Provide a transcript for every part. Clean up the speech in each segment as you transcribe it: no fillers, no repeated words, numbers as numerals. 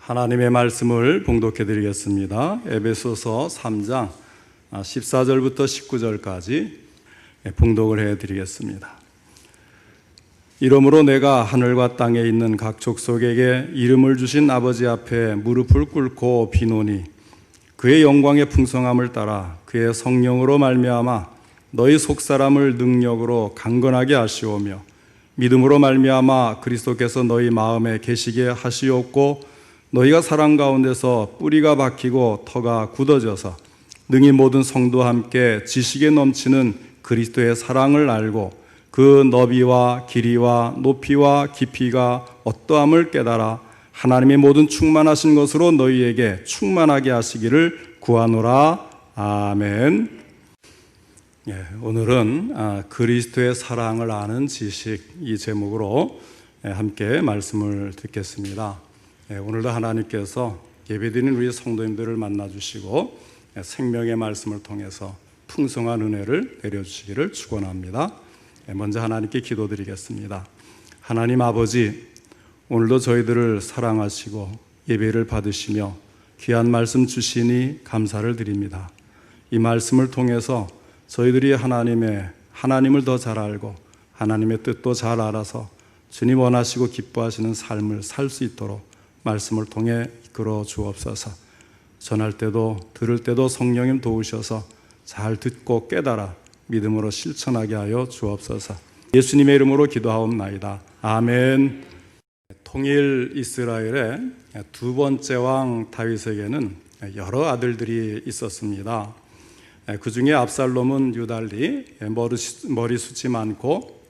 하나님의 말씀을 봉독해 드리겠습니다. 에베소서 3장 14절부터 19절까지 봉독을 해 드리겠습니다. 이러므로 내가 하늘과 땅에 있는 각 족속에게 이름을 주신 아버지 앞에 무릎을 꿇고 비노니 그의 영광의 풍성함을 따라 그의 성령으로 말미암아 너희 속사람을 능력으로 강건하게 하시오며 믿음으로 말미암아 그리스도께서 너희 마음에 계시게 하시옵고 너희가 사랑 가운데서 뿌리가 박히고 터가 굳어져서 능히 모든 성도와 함께 지식에 넘치는 그리스도의 사랑을 알고 그 너비와 길이와 높이와 깊이가 어떠함을 깨달아 하나님의 모든 충만하신 것으로 너희에게 충만하게 하시기를 구하노라. 아멘. 오늘은 그리스도의 사랑을 아는 지식, 이 제목으로 함께 말씀을 듣겠습니다. 오늘도 하나님께서 예배드리는 우리 성도님들을 만나주시고 생명의 말씀을 통해서 풍성한 은혜를 내려주시기를 축원합니다. 먼저 하나님께 기도드리겠습니다. 하나님 아버지, 오늘도 저희들을 사랑하시고 예배를 받으시며 귀한 말씀 주시니 감사를 드립니다. 이 말씀을 통해서 저희들이 하나님을 더 잘 알고 하나님의 뜻도 잘 알아서 주님 원하시고 기뻐하시는 삶을 살 수 있도록 말씀을 통해 이끌어 주옵소서. 전할 때도 들을 때도 성령님 도우셔서 잘 듣고 깨달아 믿음으로 실천하게 하여 주옵소서. 예수님의 이름으로 기도하옵나이다. 아멘. 통일 이스라엘의 두 번째 왕 다윗에게는 여러 아들들이 있었습니다. 그 중에 압살롬은 유달리 머리숱이 많고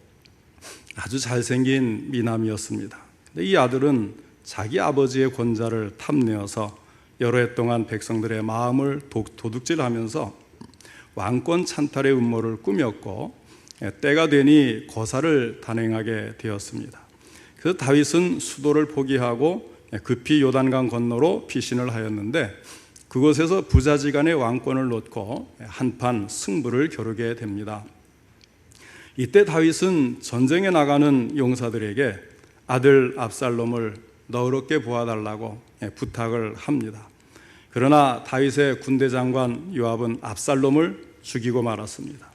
아주 잘생긴 미남이었습니다. 이 아들은 자기 아버지의 권좌를 탐내어서 여러 해 동안 백성들의 마음을 도둑질하면서 왕권 찬탈의 음모를 꾸몄고 때가 되니 거사를 단행하게 되었습니다. 그래서 다윗은 수도를 포기하고 급히 요단강 건너로 피신을 하였는데 그곳에서 부자지간의 왕권을 놓고 한판 승부를 겨루게 됩니다. 이때 다윗은 전쟁에 나가는 용사들에게 아들 압살롬을 너그럽게 보아달라고 부탁을 합니다. 그러나 다윗의 군대 장관 요압은 압살롬을 죽이고 말았습니다.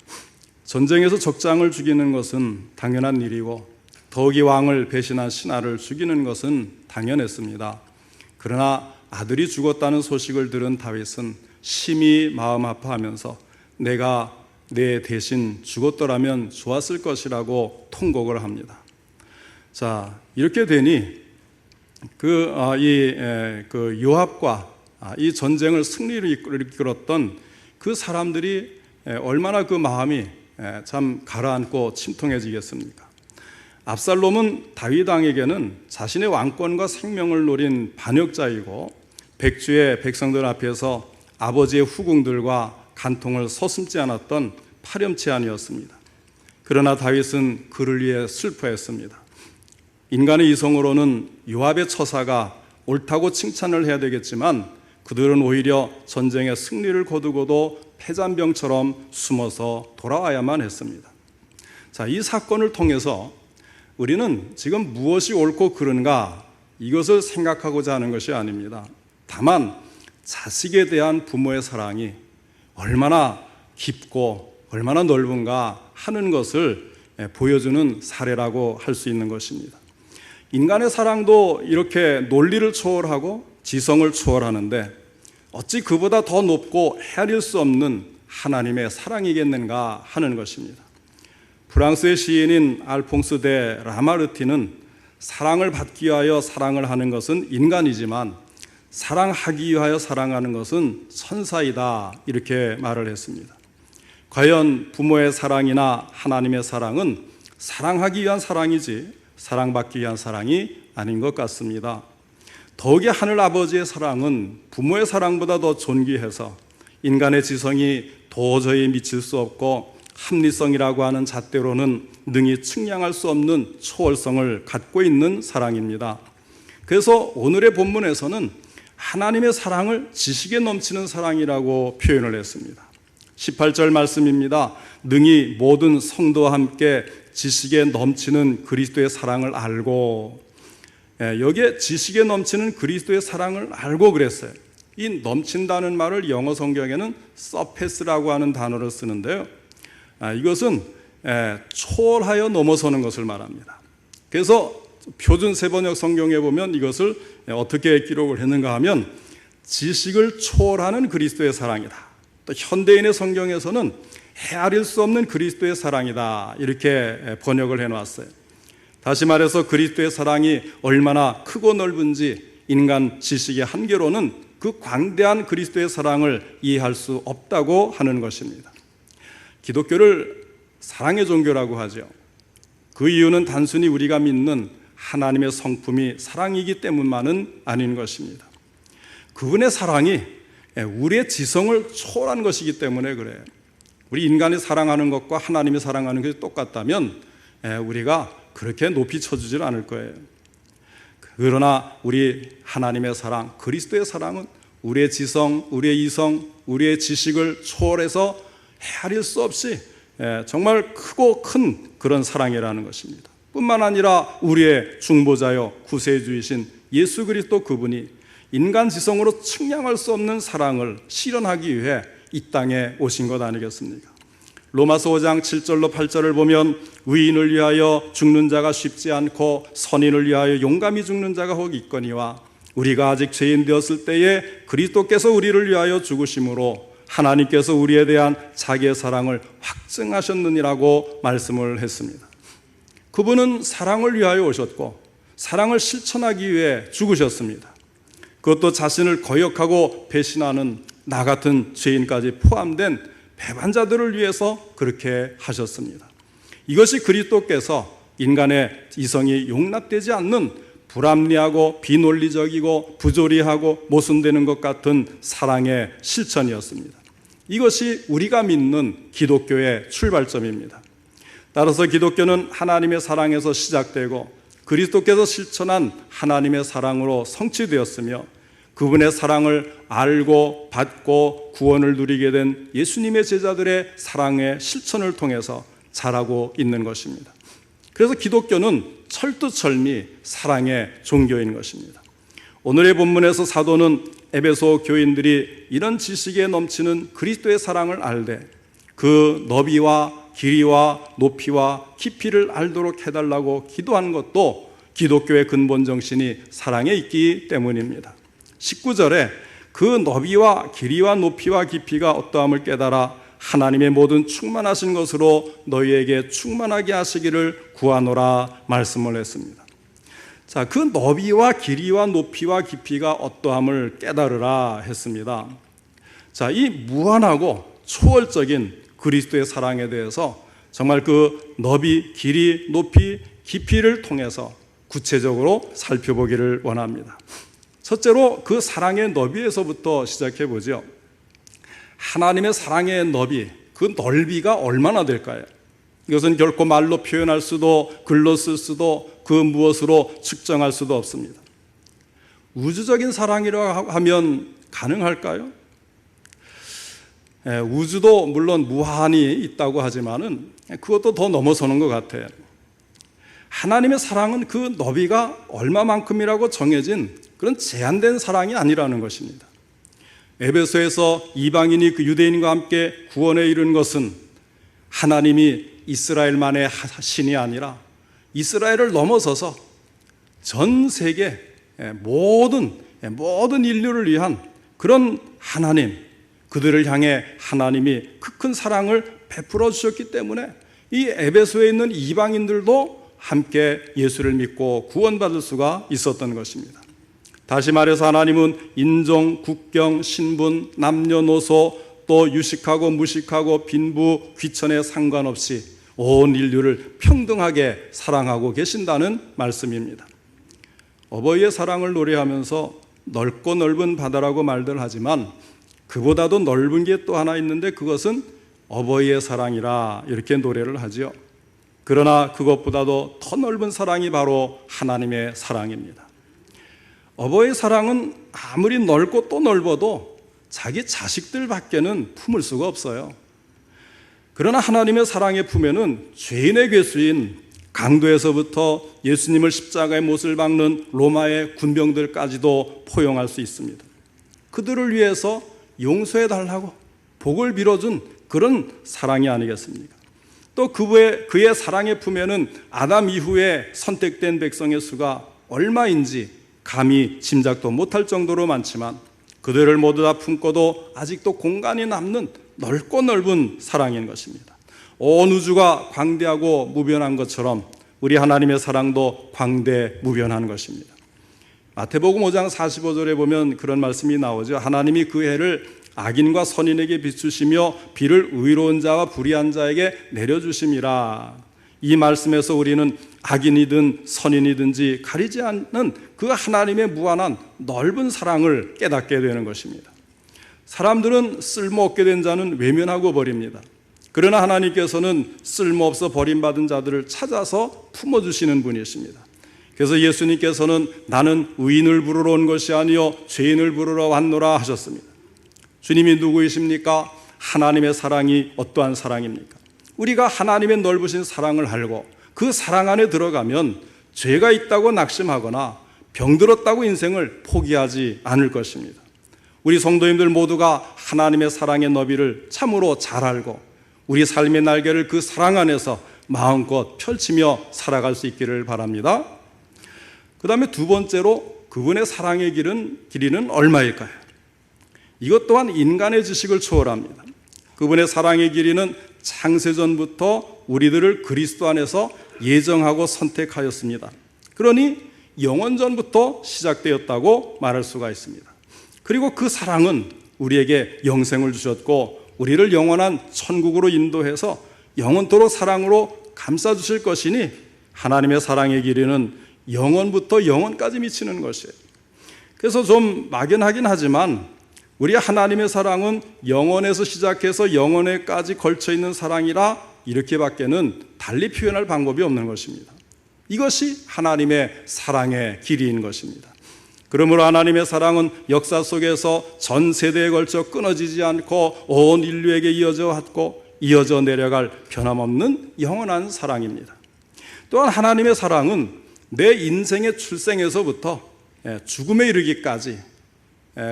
전쟁에서 적장을 죽이는 것은 당연한 일이고 더욱이 왕을 배신한 신하를 죽이는 것은 당연했습니다. 그러나 아들이 죽었다는 소식을 들은 다윗은 심히 마음 아파하면서 내가 내 대신 죽었더라면 좋았을 것이라고 통곡을 합니다. 자, 이렇게 되니 요압과 이 전쟁을 승리로 이끌었던 그 사람들이 얼마나 그 마음이 참 가라앉고 침통해지겠습니까? 압살롬은 다윗 왕에게는 자신의 왕권과 생명을 노린 반역자이고 백주의 백성들 앞에서 아버지의 후궁들과 간통을 서슴지 않았던 파렴치한이었습니다. 그러나 다윗은 그를 위해 슬퍼했습니다. 인간의 이성으로는 요압의 처사가 옳다고 칭찬을 해야 되겠지만 그들은 오히려 전쟁의 승리를 거두고도 패잔병처럼 숨어서 돌아와야만 했습니다. 자, 이 사건을 통해서 우리는 지금 무엇이 옳고 그른가 이것을 생각하고자 하는 것이 아닙니다. 다만 자식에 대한 부모의 사랑이 얼마나 깊고 얼마나 넓은가 하는 것을 보여주는 사례라고 할 수 있는 것입니다. 인간의 사랑도 이렇게 논리를 초월하고 지성을 초월하는데 어찌 그보다 더 높고 헤아릴 수 없는 하나님의 사랑이겠는가 하는 것입니다. 프랑스의 시인인 알퐁스 데 라마르티는 사랑을 받기 위하여 사랑을 하는 것은 인간이지만 사랑하기 위하여 사랑하는 것은 천사이다, 이렇게 말을 했습니다. 과연 부모의 사랑이나 하나님의 사랑은 사랑하기 위한 사랑이지 사랑받기 위한 사랑이 아닌 것 같습니다. 더욱이 하늘 아버지의 사랑은 부모의 사랑보다 더 존귀해서 인간의 지성이 도저히 미칠 수 없고 합리성이라고 하는 잣대로는 능히 측량할 수 없는 초월성을 갖고 있는 사랑입니다. 그래서 오늘의 본문에서는 하나님의 사랑을 지식에 넘치는 사랑이라고 표현을 했습니다. 18절 말씀입니다. 능히 모든 성도와 함께 지식에 넘치는 그리스도의 사랑을 알고, 여기에 지식에 넘치는 그리스도의 사랑을 알고 그랬어요. 이 넘친다는 말을 영어 성경에는 surpass라고 하는 단어를 쓰는데요. 이것은 초월하여 넘어서는 것을 말합니다. 그래서 표준 세번역 성경에 보면 이것을 어떻게 기록을 했는가 하면 지식을 초월하는 그리스도의 사랑이다. 또 현대인의 성경에서는 헤아릴 수 없는 그리스도의 사랑이다. 이렇게 번역을 해놨어요. 다시 말해서 그리스도의 사랑이 얼마나 크고 넓은지 인간 지식의 한계로는 그 광대한 그리스도의 사랑을 이해할 수 없다고 하는 것입니다. 기독교를 사랑의 종교라고 하죠. 그 이유는 단순히 우리가 믿는 하나님의 성품이 사랑이기 때문만은 아닌 것입니다. 그분의 사랑이 우리의 지성을 초월한 것이기 때문에 그래요. 우리 인간이 사랑하는 것과 하나님이 사랑하는 것이 똑같다면 우리가 그렇게 높이 쳐주질 않을 거예요. 그러나 우리 하나님의 사랑, 그리스도의 사랑은 우리의 지성, 우리의 이성, 우리의 지식을 초월해서 헤아릴 수 없이 정말 크고 큰 그런 사랑이라는 것입니다. 뿐만 아니라 우리의 중보자여 구세주이신 예수 그리스도 그분이 인간 지성으로 측량할 수 없는 사랑을 실현하기 위해 이 땅에 오신 것 아니겠습니까? 로마서 5장 7절로 8절을 보면 의인을 위하여 죽는 자가 쉽지 않고 선인을 위하여 용감히 죽는 자가 혹 있거니와 우리가 아직 죄인 되었을 때에 그리스도께서 우리를 위하여 죽으심으로 하나님께서 우리에 대한 자기의 사랑을 확증하셨느니라고 말씀을 했습니다. 그분은 사랑을 위하여 오셨고 사랑을 실천하기 위해 죽으셨습니다. 그것도 자신을 거역하고 배신하는 나 같은 죄인까지 포함된 배반자들을 위해서 그렇게 하셨습니다. 이것이 그리스도께서 인간의 이성이 용납되지 않는 불합리하고 비논리적이고 부조리하고 모순되는 것 같은 사랑의 실천이었습니다. 이것이 우리가 믿는 기독교의 출발점입니다. 따라서 기독교는 하나님의 사랑에서 시작되고 그리스도께서 실천한 하나님의 사랑으로 성취되었으며 그분의 사랑을 알고 받고 구원을 누리게 된 예수님의 제자들의 사랑의 실천을 통해서 자라고 있는 것입니다. 그래서 기독교는 철두철미 사랑의 종교인 것입니다. 오늘의 본문에서 사도는 에베소 교인들이 이런 지식에 넘치는 그리스도의 사랑을 알되 그 너비와 길이와 높이와 깊이를 알도록 해달라고 기도한 것도 기독교의 근본 정신이 사랑에 있기 때문입니다. 19절에 그 너비와 길이와 높이와 깊이가 어떠함을 깨달아 하나님의 모든 충만하신 것으로 너희에게 충만하게 하시기를 구하노라 말씀을 했습니다. 자, 그 너비와 길이와 높이와 깊이가 어떠함을 깨달으라 했습니다. 자, 이 무한하고 초월적인 그리스도의 사랑에 대해서 정말 그 너비, 길이, 높이, 깊이를 통해서 구체적으로 살펴보기를 원합니다. 첫째로 그 사랑의 너비에서부터 시작해 보죠. 하나님의 사랑의 너비, 그 넓이가 얼마나 될까요? 이것은 결코 말로 표현할 수도 글로 쓸 수도 그 무엇으로 측정할 수도 없습니다. 우주적인 사랑이라고 하면 가능할까요? 우주도 물론 무한히 있다고 하지만은 그것도 더 넘어서는 것 같아요. 하나님의 사랑은 그 너비가 얼마만큼이라고 정해진 그런 제한된 사랑이 아니라는 것입니다. 에베소에서 이방인이 그 유대인과 함께 구원에 이른 것은 하나님이 이스라엘만의 신이 아니라 이스라엘을 넘어서서 전 세계 모든 인류를 위한 그런 하나님, 그들을 향해 하나님이 큰 사랑을 베풀어 주셨기 때문에 이 에베소에 있는 이방인들도 함께 예수를 믿고 구원받을 수가 있었던 것입니다. 다시 말해서 하나님은 인종, 국경, 신분, 남녀노소 또 유식하고 무식하고 빈부, 귀천에 상관없이 온 인류를 평등하게 사랑하고 계신다는 말씀입니다. 어버이의 사랑을 노래하면서 넓고 넓은 바다라고 말들 하지만 그보다도 넓은 게 또 하나 있는데 그것은 어버이의 사랑이라 이렇게 노래를 하죠. 그러나 그것보다도 더 넓은 사랑이 바로 하나님의 사랑입니다. 어버이의 사랑은 아무리 넓고 또 넓어도 자기 자식들 밖에는 품을 수가 없어요. 그러나 하나님의 사랑의 품에는 죄인의 괴수인 강도에서부터 예수님을 십자가에 못을 박는 로마의 군병들까지도 포용할 수 있습니다. 그들을 위해서 용서해 달라고 복을 빌어준 그런 사랑이 아니겠습니까? 또 그의 사랑의 품에는 아담 이후에 선택된 백성의 수가 얼마인지 감히 짐작도 못할 정도로 많지만 그들을 모두 다 품고도 아직도 공간이 남는 넓고 넓은 사랑인 것입니다. 온 우주가 광대하고 무변한 것처럼 우리 하나님의 사랑도 광대무변한 것입니다. 마태복음 5장 45절에 보면 그런 말씀이 나오죠. 하나님이 그 해를 악인과 선인에게 비추시며 비를 의로운 자와 불의한 자에게 내려주심이라. 이 말씀에서 우리는 악인이든 선인이든지 가리지 않는 그 하나님의 무한한 넓은 사랑을 깨닫게 되는 것입니다. 사람들은 쓸모없게 된 자는 외면하고 버립니다. 그러나 하나님께서는 쓸모없어 버림받은 자들을 찾아서 품어주시는 분이십니다. 그래서 예수님께서는 나는 의인을 부르러 온 것이 아니요 죄인을 부르러 왔노라 하셨습니다. 주님이 누구이십니까? 하나님의 사랑이 어떠한 사랑입니까? 우리가 하나님의 넓으신 사랑을 알고 그 사랑 안에 들어가면 죄가 있다고 낙심하거나 병들었다고 인생을 포기하지 않을 것입니다. 우리 성도님들 모두가 하나님의 사랑의 너비를 참으로 잘 알고 우리 삶의 날개를 그 사랑 안에서 마음껏 펼치며 살아갈 수 있기를 바랍니다. 그 다음에 두 번째로 그분의 사랑의 길이는 얼마일까요? 이것 또한 인간의 지식을 초월합니다. 그분의 사랑의 길이는 창세전부터 우리들을 그리스도 안에서 예정하고 선택하였습니다. 그러니 영원전부터 시작되었다고 말할 수가 있습니다. 그리고 그 사랑은 우리에게 영생을 주셨고 우리를 영원한 천국으로 인도해서 영원토록 사랑으로 감싸주실 것이니 하나님의 사랑의 길이는 영원부터 영원까지 미치는 것이에요. 그래서 좀 막연하긴 하지만 우리 하나님의 사랑은 영원에서 시작해서 영원에까지 걸쳐있는 사랑이라 이렇게밖에는 달리 표현할 방법이 없는 것입니다. 이것이 하나님의 사랑의 길이인 것입니다. 그러므로 하나님의 사랑은 역사 속에서 전 세대에 걸쳐 끊어지지 않고 온 인류에게 이어져 왔고 이어져 내려갈 변함없는 영원한 사랑입니다. 또한 하나님의 사랑은 내 인생의 출생에서부터 죽음에 이르기까지,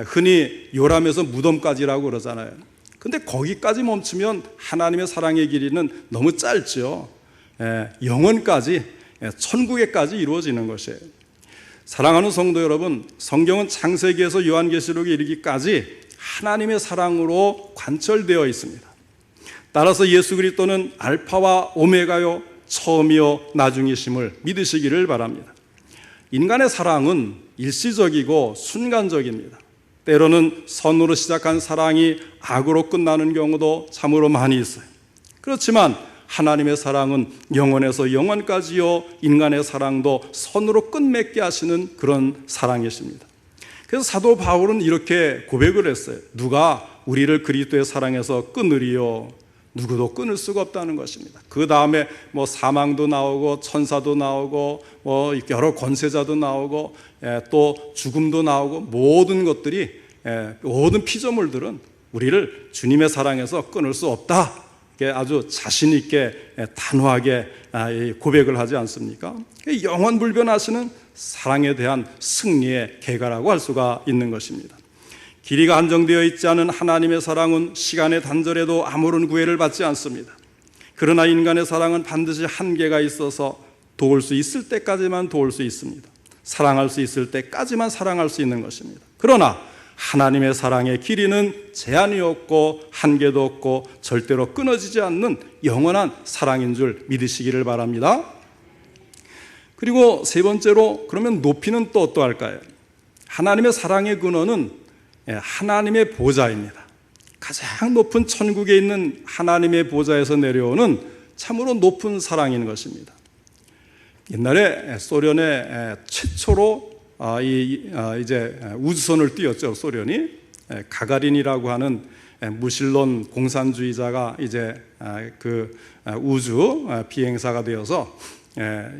흔히 요람에서 무덤까지라고 그러잖아요. 근데 거기까지 멈추면 하나님의 사랑의 길이는 너무 짧죠. 영원까지, 천국에까지 이루어지는 것이에요. 사랑하는 성도 여러분, 성경은 창세기에서 요한계시록에 이르기까지 하나님의 사랑으로 관철되어 있습니다. 따라서 예수 그리스도는 알파와 오메가요 처음이요 나중이심을 믿으시기를 바랍니다. 인간의 사랑은 일시적이고 순간적입니다. 때로는 선으로 시작한 사랑이 악으로 끝나는 경우도 참으로 많이 있어요. 그렇지만 하나님의 사랑은 영원에서 영원까지요, 인간의 사랑도 선으로 끝맺게 하시는 그런 사랑이십니다. 그래서 사도 바울은 이렇게 고백을 했어요. 누가 우리를 그리스도의 사랑에서 끊으리요? 누구도 끊을 수가 없다는 것입니다. 그 다음에 사망도 나오고 천사도 나오고 여러 권세자도 나오고 또 죽음도 나오고 모든 것들이, 모든 피조물들은 우리를 주님의 사랑에서 끊을 수 없다, 아주 자신 있게 단호하게 고백을 하지 않습니까? 영원불변하시는 사랑에 대한 승리의 계가라고 할 수가 있는 것입니다. 길이가 한정되어 있지 않은 하나님의 사랑은 시간의 단절에도 아무런 구애를 받지 않습니다. 그러나 인간의 사랑은 반드시 한계가 있어서 도울 수 있을 때까지만 도울 수 있습니다. 사랑할 수 있을 때까지만 사랑할 수 있는 것입니다. 그러나 하나님의 사랑의 길이는 제한이 없고 한계도 없고 절대로 끊어지지 않는 영원한 사랑인 줄 믿으시기를 바랍니다. 그리고 세 번째로, 그러면 높이는 또 어떠할까요? 하나님의 사랑의 근원은 하나님의 보좌입니다. 가장 높은 천국에 있는 하나님의 보좌에서 내려오는 참으로 높은 사랑인 것입니다. 옛날에 소련의 최초로 이제 우주선을 띄웠죠. 소련이 가가린이라고 하는 무신론 공산주의자가 이제 그 우주 비행사가 되어서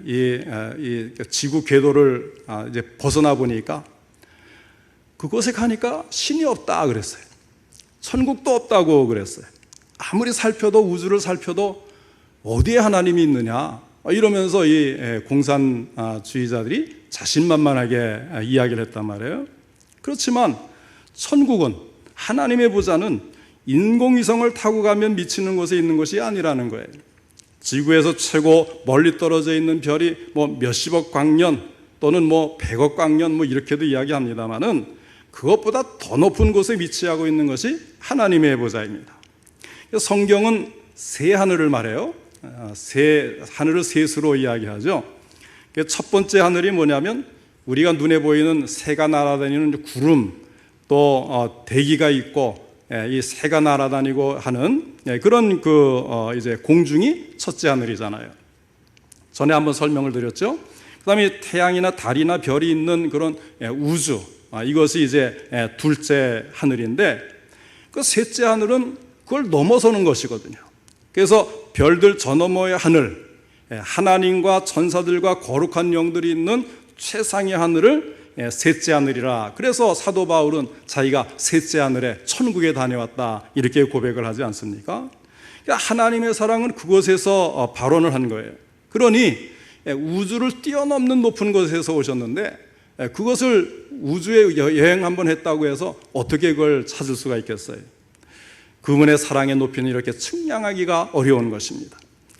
이 지구 궤도를 이제 벗어나 보니까 그곳에 가니까 신이 없다 그랬어요. 천국도 없다고 그랬어요. 아무리 살펴도, 우주를 살펴도 어디에 하나님이 있느냐, 이러면서 이 공산주의자들이 자신만만하게 이야기를 했단 말이에요. 그렇지만 천국은, 하나님의 보좌는 인공위성을 타고 가면 미치는 곳에 있는 것이 아니라는 거예요. 지구에서 최고 멀리 떨어져 있는 별이 몇십억 광년 또는 100억 광년 이렇게도 이야기합니다만은 그것보다 더 높은 곳에 위치하고 있는 것이 하나님의 보좌입니다. 성경은 새 하늘을 말해요. 하늘을 셋으로 이야기하죠. 첫 번째 하늘이 뭐냐면 우리가 눈에 보이는 새가 날아다니는 구름, 또 대기가 있고 이 새가 날아다니고 하는 그런 이제 공중이 첫째 하늘이잖아요. 전에 한번 설명을 드렸죠. 그다음에 태양이나 달이나 별이 있는 그런 우주, 이것이 이제 둘째 하늘인데, 그 셋째 하늘은 그걸 넘어서는 것이거든요. 그래서 별들 저 너머의 하늘, 하나님과 천사들과 거룩한 영들이 있는 최상의 하늘을 셋째 하늘이라. 그래서 사도 바울은 자기가 셋째 하늘에 천국에 다녀왔다 이렇게 고백을 하지 않습니까? 하나님의 사랑은 그곳에서 발원을 한 거예요. 그러니 우주를 뛰어넘는 높은 곳에서 오셨는데 그것을 우주에 여행 한번 했다고 해서 어떻게 그걸 찾을 수가 있겠어요? 그분의 사랑의 높이는 이렇게 측량하기가 어려운 것입니다.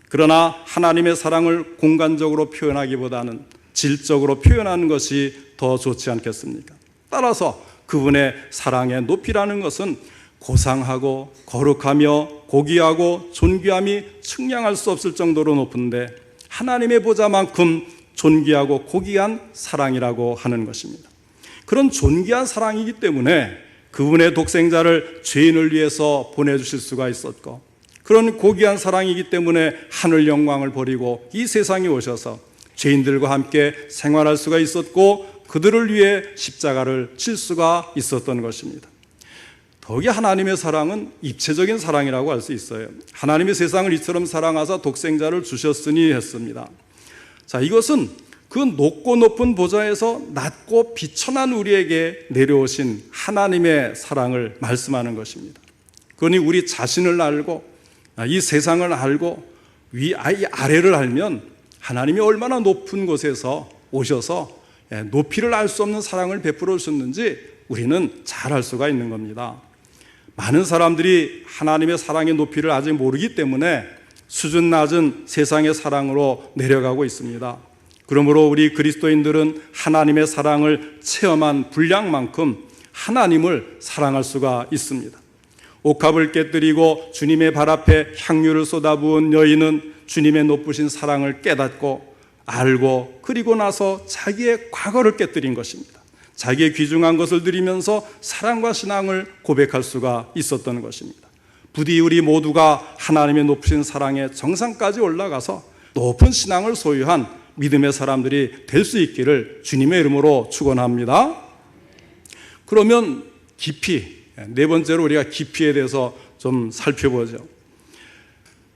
그러나 하나님의 사랑을 공간적으로 표현하기보다는 질적으로 표현하는 것이 더 좋지 않겠습니까? 따라서 그분의 사랑의 높이라는 것은 고상하고 거룩하며 고귀하고 존귀함이 측량할 수 없을 정도로 높은데 하나님의 보좌만큼 존귀하고 고귀한 사랑이라고 하는 것입니다. 그런 존귀한 사랑이기 때문에 그분의 독생자를 죄인을 위해서 보내주실 수가 있었고, 그런 고귀한 사랑이기 때문에 하늘 영광을 버리고 이 세상에 오셔서 죄인들과 함께 생활할 수가 있었고 그들을 위해 십자가를 칠 수가 있었던 것입니다. 더욱이 하나님의 사랑은 입체적인 사랑이라고 할 수 있어요. 하나님의 세상을 이처럼 사랑하사 독생자를 주셨으니 했습니다. 자, 이것은 그 높고 높은 보좌에서 낮고 비천한 우리에게 내려오신 하나님의 사랑을 말씀하는 것입니다. 그러니 우리 자신을 알고 이 세상을 알고 위 아래를 알면 하나님이 얼마나 높은 곳에서 오셔서 높이를 알 수 없는 사랑을 베풀어 주셨는지 우리는 잘 알 수가 있는 겁니다. 많은 사람들이 하나님의 사랑의 높이를 아직 모르기 때문에 수준 낮은 세상의 사랑으로 내려가고 있습니다. 그러므로 우리 그리스도인들은 하나님의 사랑을 체험한 분량만큼 하나님을 사랑할 수가 있습니다. 옥합을 깨뜨리고 주님의 발 앞에 향유를 쏟아부은 여인은 주님의 높으신 사랑을 깨닫고 알고 그리고 나서 자기의 과거를 깨뜨린 것입니다. 자기의 귀중한 것을 드리면서 사랑과 신앙을 고백할 수가 있었던 것입니다. 부디 우리 모두가 하나님의 높으신 사랑의 정상까지 올라가서 높은 신앙을 소유한 믿음의 사람들이 될 수 있기를 주님의 이름으로 축원합니다. 그러면 깊이, 네 번째로 우리가 깊이에 대해서 좀 살펴보죠.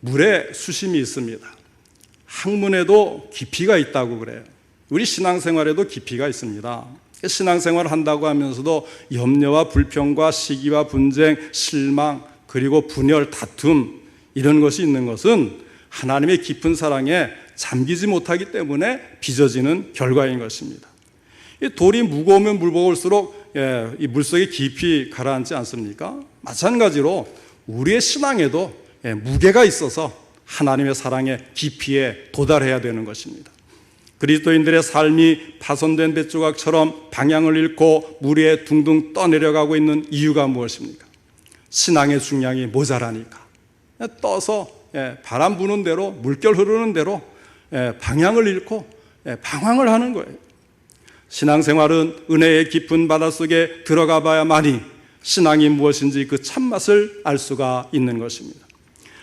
물에 수심이 있습니다. 학문에도 깊이가 있다고 그래요. 우리 신앙생활에도 깊이가 있습니다. 신앙생활을 한다고 하면서도 염려와 불평과 시기와 분쟁, 실망, 그리고 분열, 다툼 이런 것이 있는 것은 하나님의 깊은 사랑에 잠기지 못하기 때문에 빚어지는 결과인 것입니다. 이 돌이 무거우면 무거울수록 이 물속에 깊이 가라앉지 않습니까? 마찬가지로 우리의 신앙에도 무게가 있어서 하나님의 사랑의 깊이에 도달해야 되는 것입니다. 그리스도인들의 삶이 파손된 뱃조각처럼 방향을 잃고 물 위에 둥둥 떠내려가고 있는 이유가 무엇입니까? 신앙의 중량이 모자라니까. 떠서 바람 부는 대로, 물결 흐르는 대로 방향을 잃고 방황을 하는 거예요. 신앙생활은 은혜의 깊은 바닷속에 들어가 봐야만이 신앙이 무엇인지 그 참맛을 알 수가 있는 것입니다.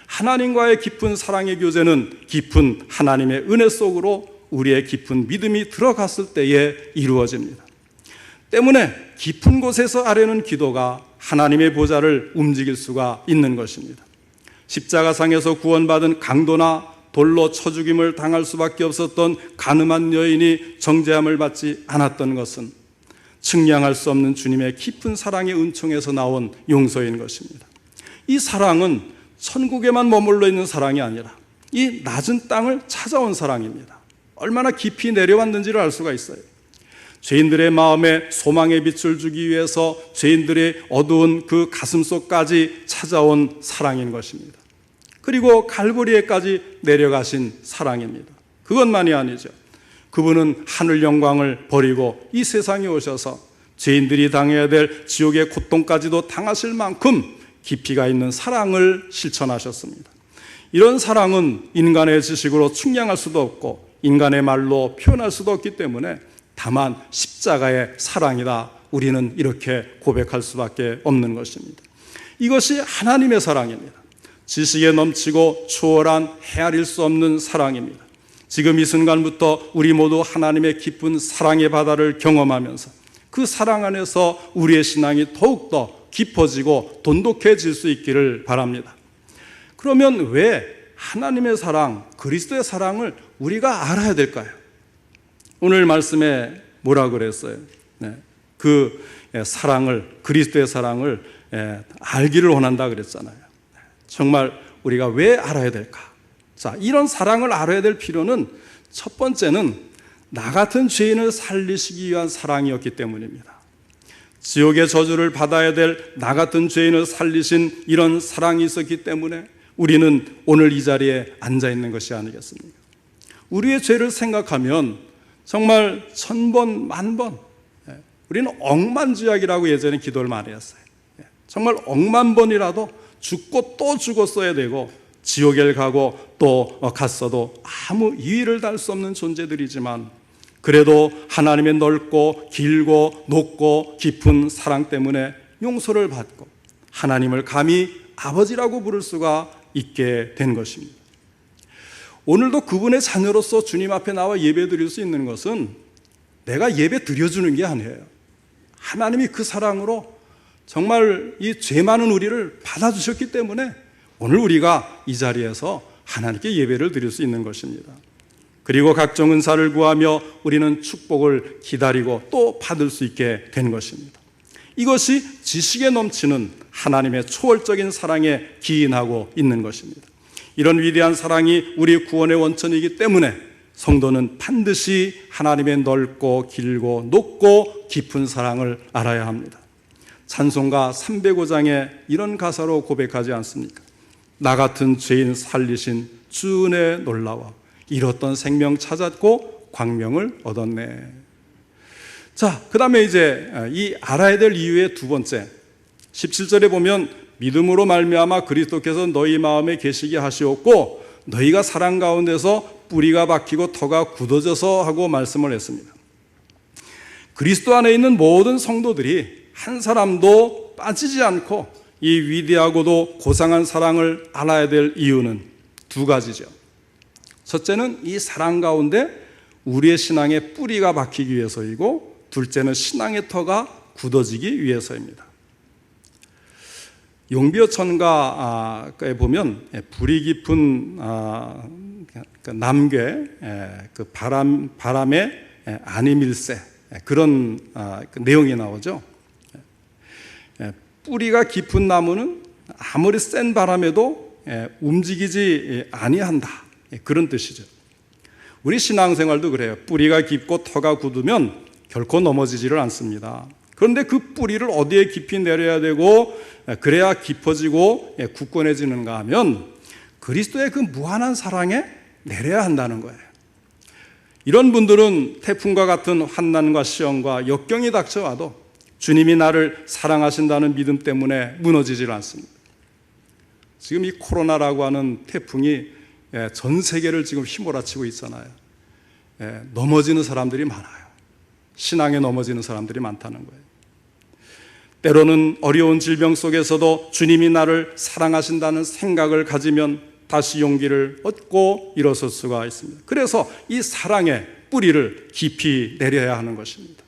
하나님과의 깊은 사랑의 교제는 깊은 하나님의 은혜 속으로 우리의 깊은 믿음이 들어갔을 때에 이루어집니다. 때문에 깊은 곳에서 아뢰는 기도가 하나님의 보좌를 움직일 수가 있는 것입니다. 십자가상에서 구원받은 강도나 돌로 쳐 죽임을 당할 수밖에 없었던 간음한 여인이 정죄함을 받지 않았던 것은 측량할 수 없는 주님의 깊은 사랑의 은총에서 나온 용서인 것입니다. 이 사랑은 천국에만 머물러 있는 사랑이 아니라 이 낮은 땅을 찾아온 사랑입니다. 얼마나 깊이 내려왔는지를 알 수가 있어요. 죄인들의 마음에 소망의 빛을 주기 위해서 죄인들의 어두운 그 가슴속까지 찾아온 사랑인 것입니다. 그리고 갈고리에까지 내려가신 사랑입니다. 그것만이 아니죠. 그분은 하늘 영광을 버리고 이 세상에 오셔서 죄인들이 당해야 될 지옥의 고통까지도 당하실 만큼 깊이가 있는 사랑을 실천하셨습니다. 이런 사랑은 인간의 지식으로 측량할 수도 없고 인간의 말로 표현할 수도 없기 때문에 다만 십자가의 사랑이다, 우리는 이렇게 고백할 수밖에 없는 것입니다. 이것이 하나님의 사랑입니다. 지식에 넘치고 초월한 헤아릴 수 없는 사랑입니다. 지금 이 순간부터 우리 모두 하나님의 깊은 사랑의 바다를 경험하면서 그 사랑 안에서 우리의 신앙이 더욱더 깊어지고 돈독해질 수 있기를 바랍니다. 그러면 왜 하나님의 사랑, 그리스도의 사랑을 우리가 알아야 될까요? 오늘 말씀에 뭐라 그랬어요? 그 사랑을, 그리스도의 사랑을 알기를 원한다 그랬잖아요. 정말 우리가 왜 알아야 될까? 자, 이런 사랑을 알아야 될 필요는 첫 번째는 나 같은 죄인을 살리시기 위한 사랑이었기 때문입니다. 지옥의 저주를 받아야 될 나 같은 죄인을 살리신 이런 사랑이 있었기 때문에 우리는 오늘 이 자리에 앉아 있는 것이 아니겠습니까? 우리의 죄를 생각하면 정말 천번 만번, 우리는 억만지약이라고 예전에 기도를 많이 했어요. 정말 억만 번이라도 죽고 또 죽었어야 되고 지옥에 가고 또 갔어도 아무 이의를 달 수 없는 존재들이지만 그래도 하나님의 넓고 길고 높고 깊은 사랑 때문에 용서를 받고 하나님을 감히 아버지라고 부를 수가 있게 된 것입니다. 오늘도 그분의 자녀로서 주님 앞에 나와 예배 드릴 수 있는 것은 내가 예배 드려주는 게 아니에요. 하나님이 그 사랑으로 정말 이 죄 많은 우리를 받아주셨기 때문에 오늘 우리가 이 자리에서 하나님께 예배를 드릴 수 있는 것입니다. 그리고 각종 은사를 구하며 우리는 축복을 기다리고 또 받을 수 있게 된 것입니다. 이것이 지식에 넘치는 하나님의 초월적인 사랑에 기인하고 있는 것입니다. 이런 위대한 사랑이 우리 구원의 원천이기 때문에 성도는 반드시 하나님의 넓고 길고 높고 깊은 사랑을 알아야 합니다. 찬송가 305장에 이런 가사로 고백하지 않습니까? 나 같은 죄인 살리신 주 은혜 놀라워 잃었던 생명 찾았고 광명을 얻었네. 자, 그 다음에 이제 이 알아야 될 이유의 두 번째 17절에 보면 믿음으로 말미암아 그리스도께서 너희 마음에 계시게 하시었고 너희가 사랑 가운데서 뿌리가 박히고 터가 굳어져서 하고 말씀을 했습니다. 그리스도 안에 있는 모든 성도들이 한 사람도 빠지지 않고 이 위대하고도 고상한 사랑을 알아야 될 이유는 두 가지죠. 첫째는 이 사랑 가운데 우리의 신앙의 뿌리가 박히기 위해서이고 둘째는 신앙의 터가 굳어지기 위해서입니다. 용비어천가에 보면 불이 깊은 남괴, 그 바람의 안이밀세 그런 내용이 나오죠. 뿌리가 깊은 나무는 아무리 센 바람에도 움직이지 아니한다, 그런 뜻이죠. 우리 신앙생활도 그래요. 뿌리가 깊고 터가 굳으면 결코 넘어지지를 않습니다. 그런데 그 뿌리를 어디에 깊이 내려야 되고 그래야 깊어지고 굳건해지는가 하면 그리스도의 그 무한한 사랑에 내려야 한다는 거예요. 이런 분들은 태풍과 같은 환난과 시험과 역경이 닥쳐와도 주님이 나를 사랑하신다는 믿음 때문에 무너지질 않습니다. 지금 이 코로나라고 하는 태풍이 전 세계를 지금 휘몰아치고 있잖아요. 넘어지는 사람들이 많아요. 신앙에 넘어지는 사람들이 많다는 거예요. 때로는 어려운 질병 속에서도 주님이 나를 사랑하신다는 생각을 가지면 다시 용기를 얻고 일어설 수가 있습니다. 그래서 이 사랑의 뿌리를 깊이 내려야 하는 것입니다.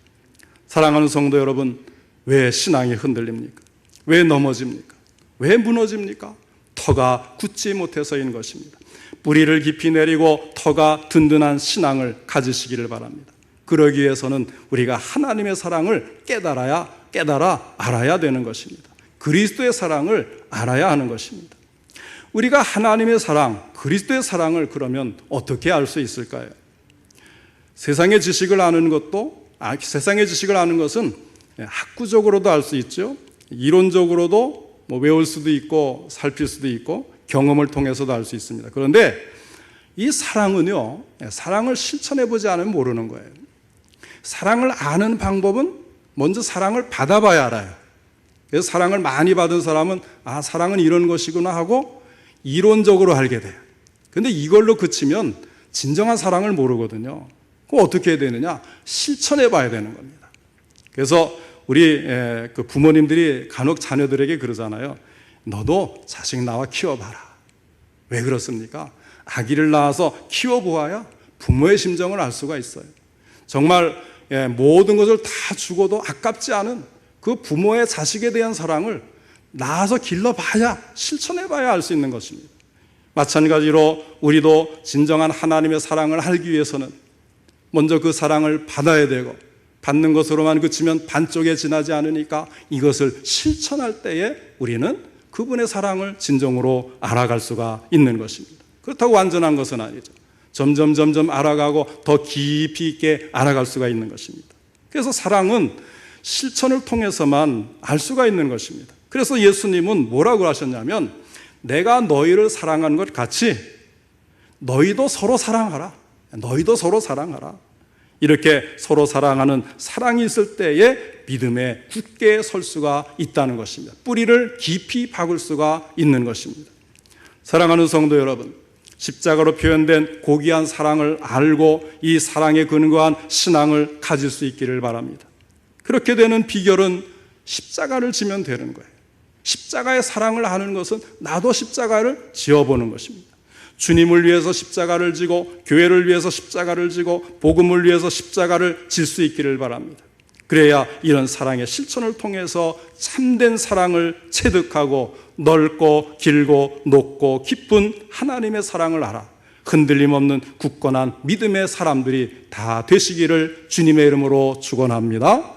사랑하는 성도 여러분, 왜 신앙이 흔들립니까? 왜 넘어집니까? 왜 무너집니까? 터가 굳지 못해서인 것입니다. 뿌리를 깊이 내리고 터가 든든한 신앙을 가지시기를 바랍니다. 그러기 위해서는 우리가 하나님의 사랑을 깨달아 알아야 되는 것입니다. 그리스도의 사랑을 알아야 하는 것입니다. 우리가 하나님의 사랑, 그리스도의 사랑을 그러면 어떻게 알 수 있을까요? 세상의 지식을 아는 것은 학구적으로도 알 수 있죠. 이론적으로도 외울 수도 있고 살필 수도 있고 경험을 통해서도 알 수 있습니다. 그런데 이 사랑은요, 사랑을 실천해 보지 않으면 모르는 거예요. 사랑을 아는 방법은 먼저 사랑을 받아봐야 알아요. 그래서 사랑을 많이 받은 사람은 사랑은 이런 것이구나 하고 이론적으로 알게 돼요. 근데 이걸로 그치면 진정한 사랑을 모르거든요. 그럼 어떻게 해야 되느냐? 실천해 봐야 되는 겁니다. 그래서 우리 그 부모님들이 간혹 자녀들에게 그러잖아요. 너도 자식 낳아 키워봐라. 왜 그렇습니까? 아기를 낳아서 키워보아야 부모의 심정을 알 수가 있어요. 정말 모든 것을 다 주고도 아깝지 않은 그 부모의 자식에 대한 사랑을 낳아서 길러봐야, 실천해봐야 알 수 있는 것입니다. 마찬가지로 우리도 진정한 하나님의 사랑을 알기 위해서는 먼저 그 사랑을 받아야 되고, 받는 것으로만 그치면 반쪽에 지나지 않으니까 이것을 실천할 때에 우리는 그분의 사랑을 진정으로 알아갈 수가 있는 것입니다. 그렇다고 완전한 것은 아니죠. 점점 알아가고 더 깊이 있게 알아갈 수가 있는 것입니다. 그래서 사랑은 실천을 통해서만 알 수가 있는 것입니다. 그래서 예수님은 뭐라고 하셨냐면, 내가 너희를 사랑하는 것 같이 너희도 서로 사랑하라. 너희도 서로 사랑하라. 이렇게 서로 사랑하는 사랑이 있을 때에 믿음에 굳게 설 수가 있다는 것입니다. 뿌리를 깊이 박을 수가 있는 것입니다. 사랑하는 성도 여러분, 십자가로 표현된 고귀한 사랑을 알고 이 사랑에 근거한 신앙을 가질 수 있기를 바랍니다. 그렇게 되는 비결은 십자가를 지면 되는 거예요. 십자가의 사랑을 아는 것은 나도 십자가를 지어보는 것입니다. 주님을 위해서 십자가를 지고, 교회를 위해서 십자가를 지고, 복음을 위해서 십자가를 질 수 있기를 바랍니다. 그래야 이런 사랑의 실천을 통해서 참된 사랑을 체득하고 넓고 길고 높고 깊은 하나님의 사랑을 알아 흔들림 없는 굳건한 믿음의 사람들이 다 되시기를 주님의 이름으로 축원합니다.